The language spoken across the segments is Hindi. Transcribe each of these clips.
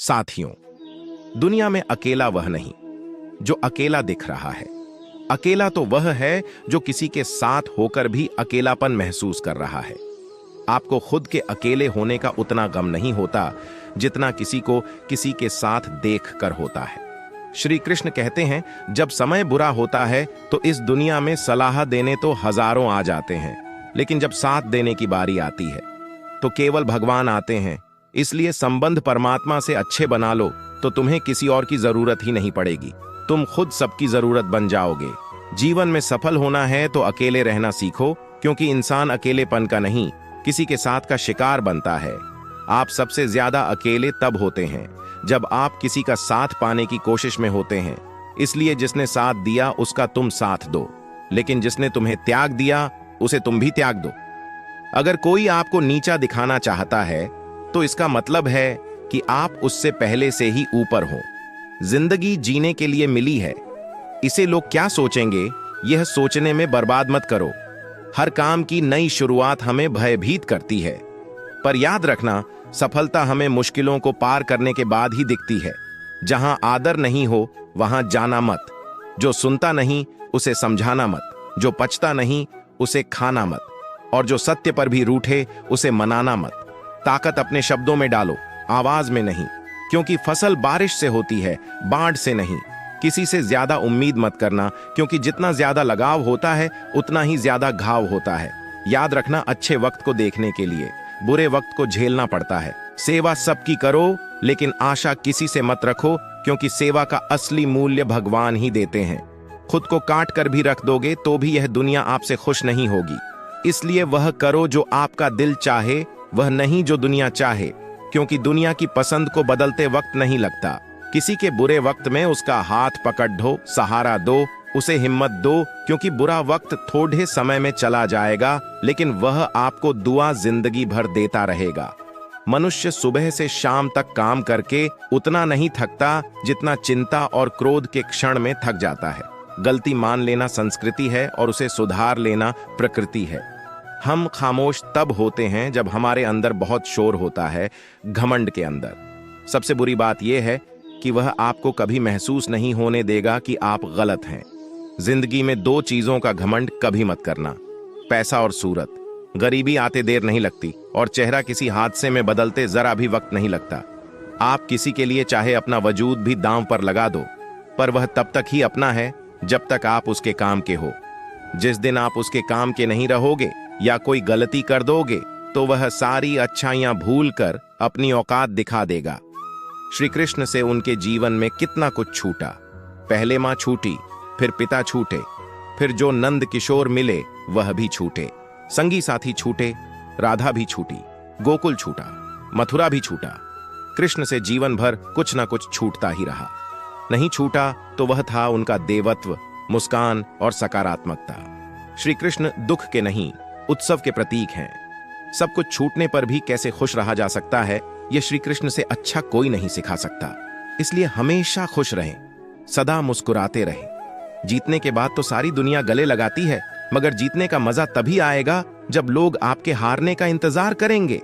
साथियों, दुनिया में अकेला वह नहीं जो अकेला दिख रहा है। अकेला तो वह है जो किसी के साथ होकर भी अकेलापन महसूस कर रहा है। आपको खुद के अकेले होने का उतना गम नहीं होता जितना किसी को किसी के साथ देख कर होता है। श्री कृष्ण कहते हैं, जब समय बुरा होता है तो इस दुनिया में सलाह देने तो हजारों आ जाते हैं, लेकिन जब साथ देने की बारी आती है तो केवल भगवान आते हैं। इसलिए संबंध परमात्मा से अच्छे बना लो तो तुम्हें किसी और की जरूरत ही नहीं पड़ेगी। तुम खुद सबकी जरूरत बन जाओगे। जीवन में सफल होना है तो अकेले रहना सीखो, क्योंकि इंसान अकेलेपन का नहीं, किसी के साथ का शिकार बनता है। आप सबसे ज्यादा अकेले तब होते हैं जब आप किसी का साथ पाने की कोशिश में होते हैं। इसलिए जिसने साथ दिया उसका तुम साथ दो, लेकिन जिसने तुम्हें त्याग दिया उसे तुम भी त्याग दो। अगर कोई आपको नीचा दिखाना चाहता है तो इसका मतलब है कि आप उससे पहले से ही ऊपर हो। जिंदगी जीने के लिए मिली है, इसे लोग क्या सोचेंगे यह सोचने में बर्बाद मत करो। हर काम की नई शुरुआत हमें भयभीत करती है, पर याद रखना, सफलता हमें मुश्किलों को पार करने के बाद ही दिखती है। जहां आदर नहीं हो वहां जाना मत। जो सुनता नहीं उसे समझाना मत। जो पचता नहीं उसे खाना मत। और जो सत्य पर भी रूठे उसे मनाना मत। ताकत अपने शब्दों में डालो, आवाज में नहीं, क्योंकि फसल बारिश से होती है, बाढ़ से नहीं। किसी से ज्यादा उम्मीद मत करना, क्योंकि जितना ज्यादा लगाव होता है उतना ही ज्यादा घाव होता है। याद रखना, अच्छे वक्त को देखने के लिए बुरे वक्त को झेलना पड़ता है। सेवा सबकी करो, लेकिन आशा किसी से मत रखो, क्योंकि सेवा का असली मूल्य भगवान ही देते हैं। खुद को काट कर भी रख दोगे तो भी यह दुनिया आपसे खुश नहीं होगी। इसलिए वह करो जो आपका दिल चाहे, वह नहीं जो दुनिया चाहे, क्योंकि दुनिया की पसंद को बदलते वक्त नहीं लगता। किसी के बुरे वक्त में उसका हाथ पकड़ दो, सहारा दो, उसे हिम्मत दो, क्योंकि बुरा वक्त थोड़े समय में चला जाएगा, लेकिन वह आपको दुआ जिंदगी भर देता रहेगा। मनुष्य सुबह से शाम तक काम करके उतना नहीं थकता जितना चिंता और क्रोध के क्षण में थक जाता है। गलती मान लेना संस्कृति है और उसे सुधार लेना प्रकृति है। हम खामोश तब होते हैं जब हमारे अंदर बहुत शोर होता है, घमंड के अंदर। सबसे बुरी बात यह है कि वह आपको कभी महसूस नहीं होने देगा कि आप गलत हैं। जिंदगी में दो चीजों का घमंड कभी मत करना, पैसा और सूरत। गरीबी आते देर नहीं लगती और चेहरा किसी हादसे में बदलते जरा भी वक्त नहीं लगता। आप किसी के लिए चाहे अपना वजूद भी दांव पर लगा दो, पर वह तब तक ही अपना है जब तक आप उसके काम के हो। जिस दिन आप उसके काम के नहीं रहोगे या कोई गलती कर दोगे तो वह सारी अच्छाइयां भूल कर अपनी औकात दिखा देगा। श्री कृष्ण से उनके जीवन में कितना कुछ छूटा। पहले मां छूटी, फिर पिता छूटे, फिर जो नंद किशोर मिले वह भी छूटे, संगी साथी छूटे, राधा भी छूटी, गोकुल छूटा, मथुरा भी छूटा। कृष्ण से जीवन भर कुछ ना कुछ छूटता ही रहा। नहीं छूटा तो वह था उनका देवत्व, मुस्कान और सकारात्मकता। श्री कृष्ण दुख के नहीं, उत्सव के प्रतीक हैं। सब कुछ छूटने पर भी कैसे खुश रहा जा सकता है, यह श्री कृष्ण से अच्छा कोई नहीं सिखा सकता। इसलिए हमेशा खुश रहें, सदा मुस्कुराते रहें। जीतने के बाद तो सारी दुनिया गले लगाती है, मगर जीतने का मजा तभी आएगा जब लोग आपके हारने का इंतजार करेंगे।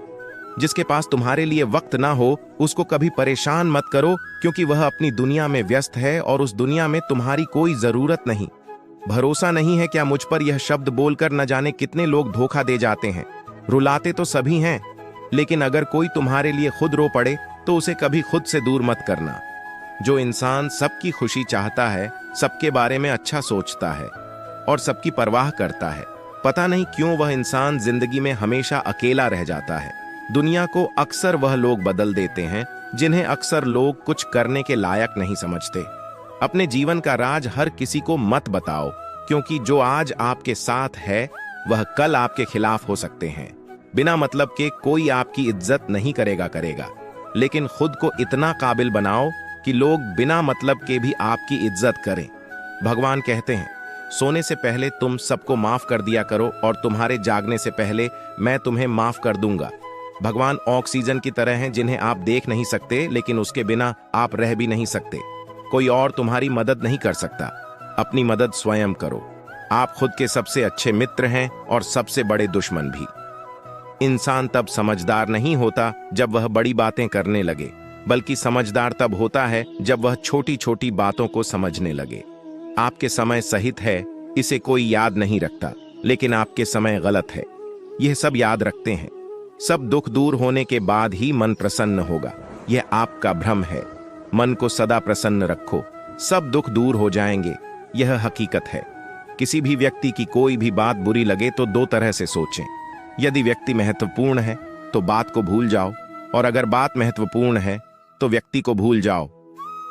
जिसके पास तुम्हारे लिए वक्त ना हो उसको कभी परेशान मत करो, क्योंकि वह अपनी दुनिया में व्यस्त है और उस दुनिया में तुम्हारी कोई जरूरत नहीं। भरोसा नहीं है क्या मुझ पर यह शब्द बोलकर न जाने कितने लोग धोखा दे जाते हैं। रुलाते तो सभी हैं, लेकिन अगर कोई तुम्हारे लिए खुद रो पड़े तो उसे कभी खुद से दूर मत करना। जो इंसान सबकी खुशी चाहता है, सबके बारे में अच्छा सोचता है और सबकी परवाह करता है, पता नहीं क्यों वह इंसान जिंदगी में हमेशा अकेला रह जाता है। दुनिया को अक्सर वह लोग बदल देते हैं जिन्हें अक्सर लोग कुछ करने के लायक नहीं समझते। अपने जीवन का राज हर किसी को मत बताओ, क्योंकि जो आज आपके साथ है वह कल आपके खिलाफ हो सकते हैं। बिना मतलब के कोई आपकी इज्जत नहीं करेगा, लेकिन खुद को इतना काबिल बनाओ कि लोग बिना मतलब के भी आपकी इज्जत करें। भगवान कहते हैं, सोने से पहले तुम सबको माफ कर दिया करो और तुम्हारे जागने से पहले मैं तुम्हें माफ कर दूंगा। भगवान ऑक्सीजन की तरह हैं जिन्हें आप देख नहीं सकते, लेकिन उसके बिना आप रह भी नहीं सकते। कोई और तुम्हारी मदद नहीं कर सकता, अपनी मदद स्वयं करो। आप खुद के सबसे अच्छे मित्र हैं और सबसे बड़े दुश्मन भी। इंसान तब समझदार नहीं होता जब वह बड़ी बातें करने लगे, बल्कि समझदार तब होता है जब वह छोटी छोटी बातों को समझने लगे। आपके समय सहित है, इसे कोई याद नहीं रखता, लेकिन आपके समय गलत है, यह सब याद रखते हैं। सब दुख दूर होने के बाद ही मन प्रसन्न होगा, यह आपका भ्रम है। मन को सदा प्रसन्न रखो, सब दुख दूर हो जाएंगे, यह हकीकत है। किसी भी व्यक्ति की कोई भी बात बुरी लगे तो दो तरह से सोचें। यदि व्यक्ति महत्वपूर्ण है तो बात को भूल जाओ, और अगर बात महत्वपूर्ण है तो व्यक्ति को भूल जाओ।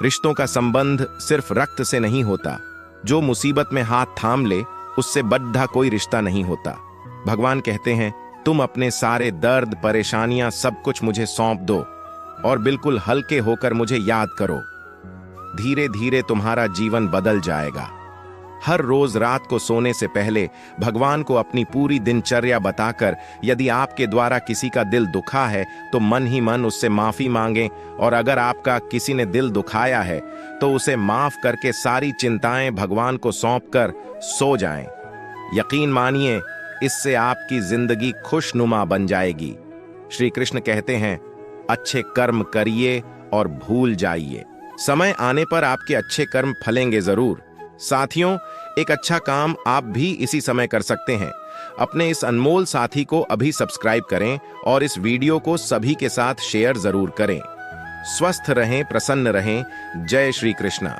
रिश्तों का संबंध सिर्फ रक्त से नहीं होता, जो मुसीबत में हाथ थाम ले उससे बड़ा कोई रिश्ता नहीं होता। भगवान कहते हैं, तुम अपने सारे दर्द परेशानियां सब कुछ मुझे सौंप दो और बिल्कुल हल्के होकर मुझे याद करो। धीरे धीरे तुम्हारा जीवन बदल जाएगा। हर रोज रात को सोने से पहले भगवान को अपनी पूरी दिनचर्या बताकर यदि आपके द्वारा किसी का दिल दुखा है तो मन ही मन उससे माफी मांगें, और अगर आपका किसी ने दिल दुखाया है तो उसे माफ करके सारी चिंताएं भगवान को सौंपकर सो जाएं। यकीन मानिए, इससे आपकी जिंदगी खुशनुमा बन जाएगी। श्री कृष्ण कहते हैं, अच्छे कर्म करिए और भूल जाइए। समय आने पर आपके अच्छे कर्म फलेंगे जरूर। साथियों, एक अच्छा काम आप भी इसी समय कर सकते हैं। अपने इस अनमोल साथी को अभी सब्सक्राइब करें और इस वीडियो को सभी के साथ शेयर जरूर करें। स्वस्थ रहें, प्रसन्न रहें। जय श्री कृष्णा।